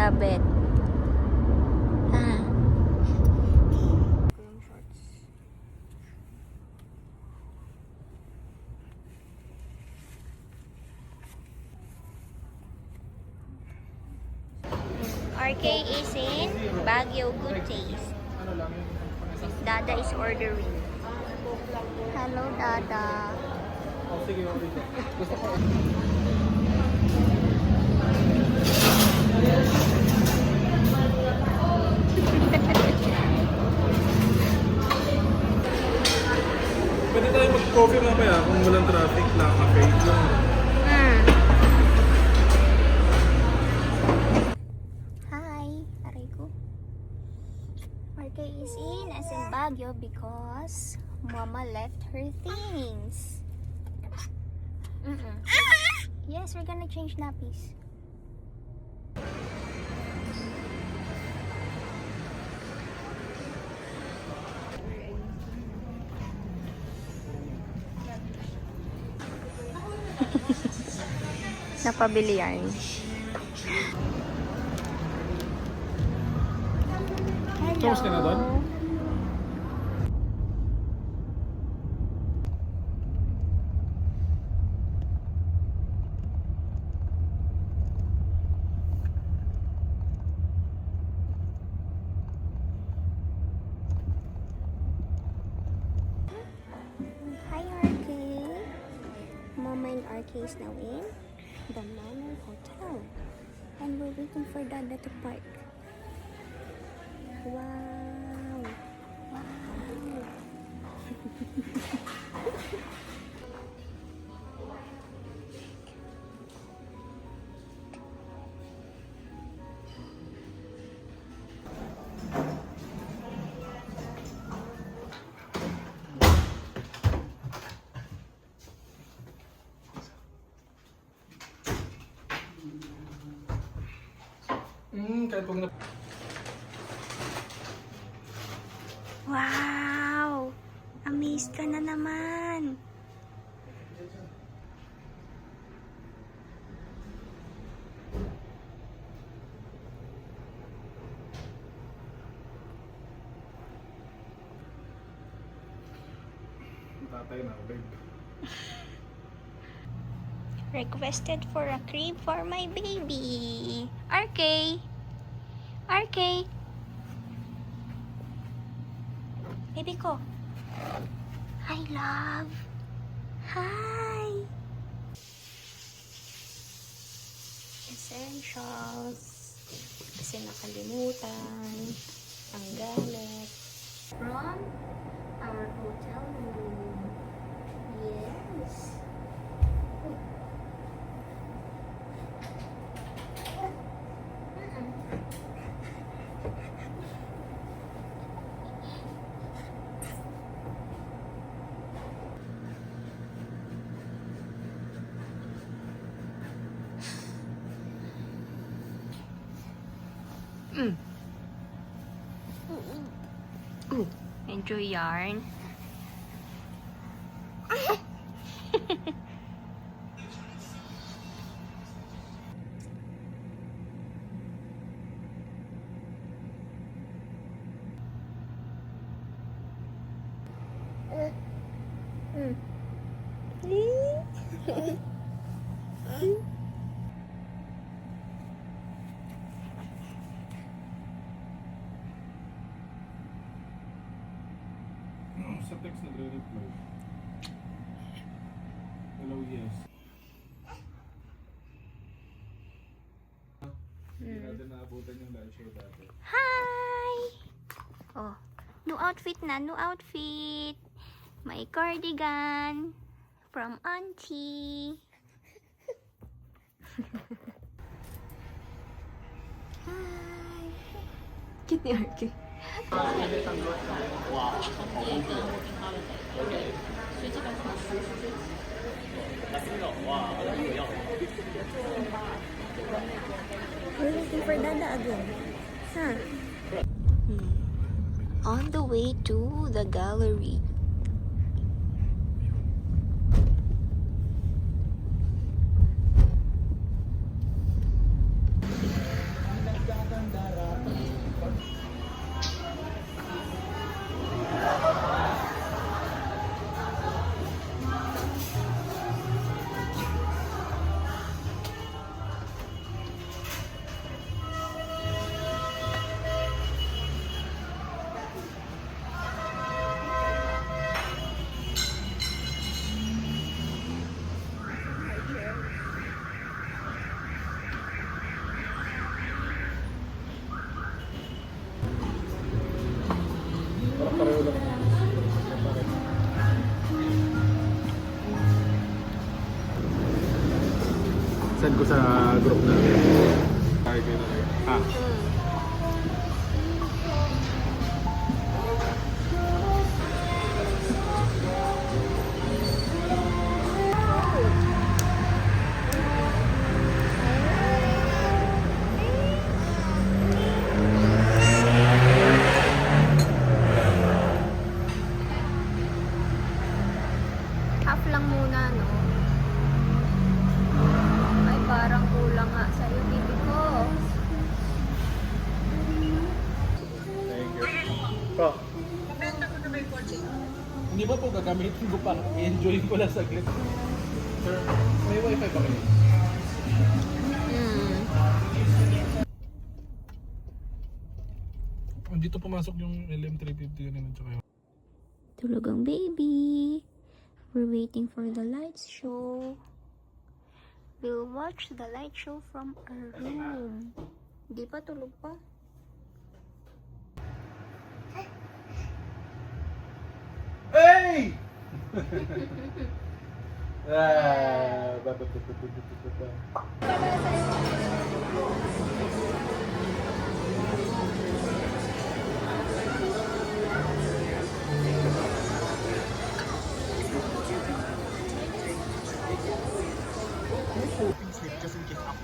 Love it. RK is in Baguio Good Taste. Dada is ordering. Hello, Dada. Oh, sige, okay. Gusto ko. Pwede tayo mag-coffee mamaya kung walang traffic lang. Okay lang. Hi, aray ko. RK is in as in Baguio because Mama left her things. Yes, we're gonna change nappies. Napabili yan. Tapos ka na doon? Hi, RK. Mama and RK is now in the Manor Hotel. And we're waiting for Dada to park. Wow. Wow. Kahit pag na... Wow! Amazed ka na naman. Tatay na, babe. Requested for a crib for my baby. RK! RK! Baby ko. Hi, love. Hi! Essentials. Kasi nakalimutan. Ang gamit. From our hotel room. Yes. Enjoy yarn. Sa text nagre-reply. Hello, yes. Hindi natin naabutan yung live show dati. Hi! Oh, new outfit na, new outfit. May cardigan from Auntie. Hi! Cute ni RK. We're waiting for Dada again. Huh? On the way to the gallery. send ko sa group na. Ay, kayo na kayo. Ah. Half lang muna, no? Ay, parang kulang nga sa'yo, baby ko. Thank you. Po. Hindi ba po gagamitin ko pa? I-enjoy ko lang saglit. Sir, may wifi ba kayo? Dito pumasok yung LM350 kanina tsaka yung... Tulog ang baby. We're waiting for the lights show. We'll watch the light show from our room. Di pa tulog pa? Hey!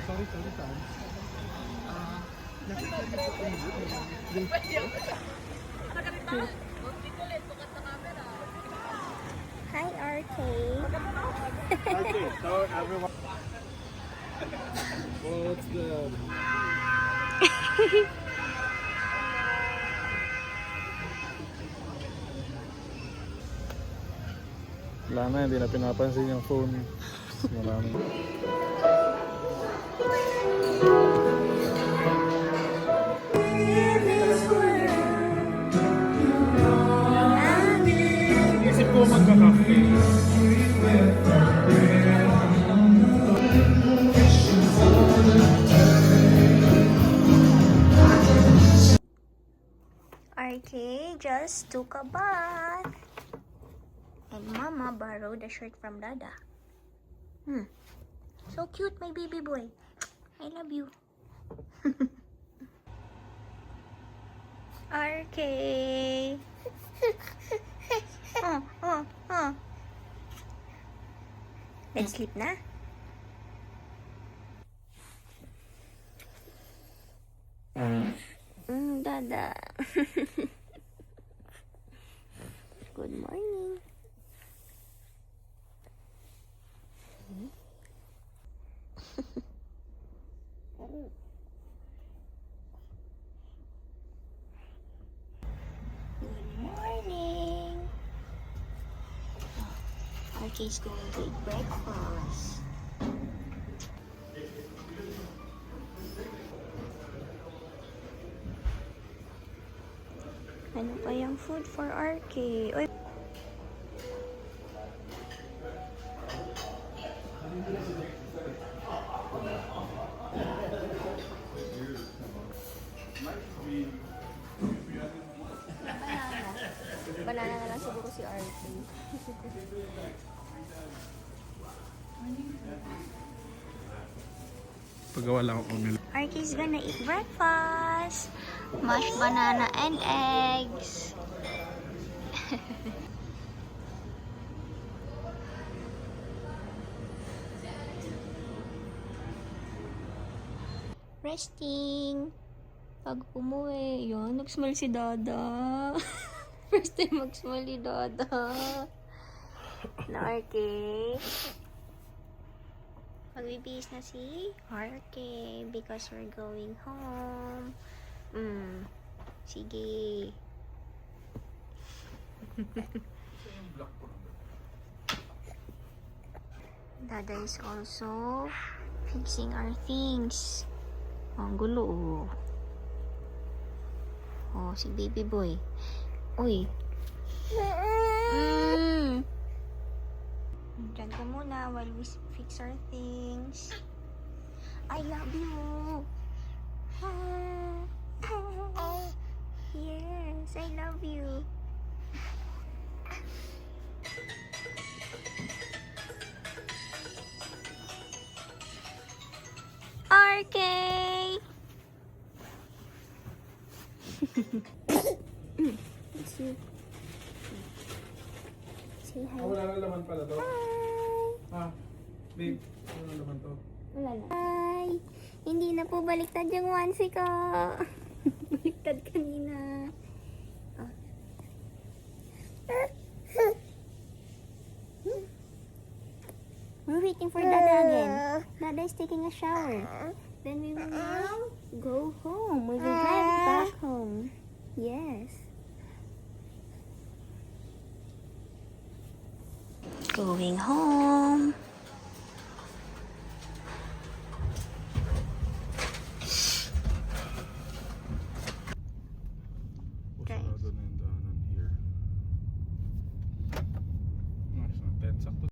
Sorry, saan? Hi, RK. Okay, so everyone... What's the... Wala na, hindi na pinapansin yung phone. Marami. Isip ko magkakafe. RK just took a bath. And Mama borrowed a shirt from Dada. So cute, my baby boy. I love you. RK. Oh. Let's sleep na. Dada. Good morning. Good morning. RK's going to eat breakfast. Ano pa yung food for RK? Oy. Banana na lang siguro si RK. Pagawa lang ako milk. RK's gonna eat breakfast. Mashed banana and eggs. Resting. Pag umuwi, yun, nag-smile si Dada. First time mag-smile si Dada. Na RK. Magbibihis na si RK because we're going home. Sige. Dada is also fixing our things. Ang gulo, oh. Oh, si baby boy. Uy. Diyan ka muna while we fix our things. I love you. Yes, I love you. RK! It's you. Say hi. Wala na laman pala to. Hi! Babe, wala na laman to. Wala na. Hi! Hindi na po baliktad yung onesie ko. Baliktad kanina. Oh. We're waiting for Dada again. Dada is taking a shower. Then we will now go home. We will drive back home. Yes. Going home.